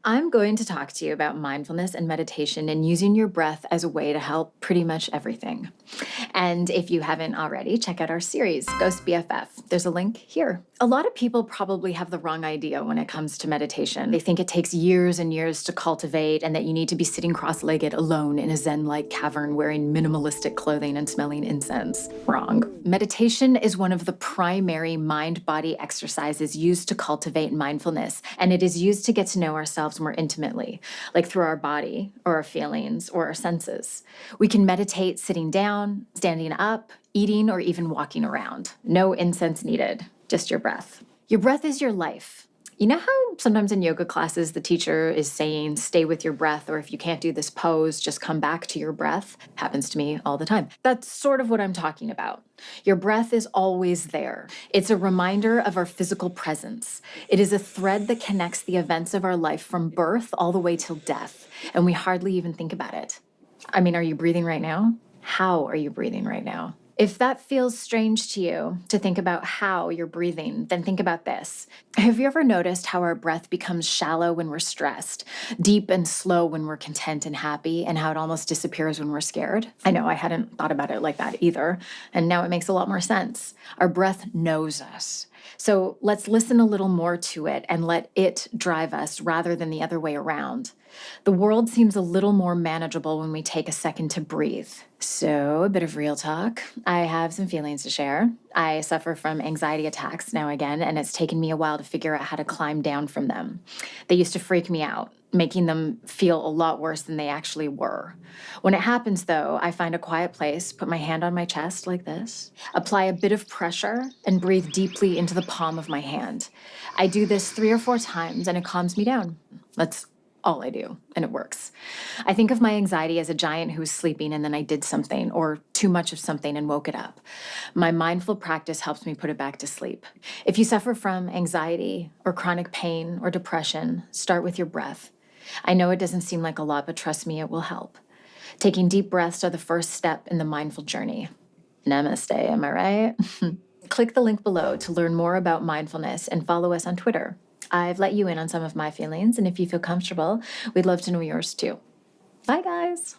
I'm going to talk to you about mindfulness and meditation and using your breath as a way to help pretty much everything. And if you haven't already, check out our series, Ghost BFF. There's a link here. A lot of people probably have the wrong idea when it comes to meditation. They think it takes years and years to cultivate and that you need to be sitting cross-legged alone in a Zen-like cavern wearing minimalistic clothing and smelling incense. Wrong. Meditation is one of the primary mind-body exercises used to cultivate mindfulness, and it is used to get to know ourselves more intimately, like through our body or our feelings or our senses. We can meditate sitting down, standing up, eating, or even walking around. No incense needed, just your breath. Your breath is your life. You know how sometimes in yoga classes the teacher is saying, stay with your breath, or if you can't do this pose, just come back to your breath? Happens to me all the time. That's sort of what I'm talking about. Your breath is always there. It's a reminder of our physical presence. It is a thread that connects the events of our life from birth all the way till death, and we hardly even think about it. I mean, are you breathing right now? How are you breathing right now? If that feels strange to you to think about how you're breathing, then think about this. Have you ever noticed how our breath becomes shallow when we're stressed, deep and slow when we're content and happy, and how it almost disappears when we're scared? I know I hadn't thought about it like that either, and now it makes a lot more sense. Our breath knows us. So let's listen a little more to it and let it drive us rather than the other way around. The world seems a little more manageable when we take a second to breathe. So, a bit of real talk. I have some feelings to share. I suffer from anxiety attacks now again, and it's taken me a while to figure out how to climb down from them. They used to freak me out, making them feel a lot worse than they actually were. When it happens, though, I find a quiet place, put my hand on my chest like this, apply a bit of pressure, and breathe deeply into the palm of my hand. I do this 3 or 4 times, and it calms me down. That's all I do, and it works. I think of my anxiety as a giant who was sleeping and then I did something or too much of something and woke it up. My mindful practice helps me put it back to sleep. If you suffer from anxiety or chronic pain or depression, start with your breath. I know it doesn't seem like a lot, but trust me, it will help. Taking deep breaths are the first step in the mindful journey. Namaste, am I right? Click the link below to learn more about mindfulness and follow us on Twitter. I've let you in on some of my feelings, and if you feel comfortable, we'd love to know yours too. Bye, guys.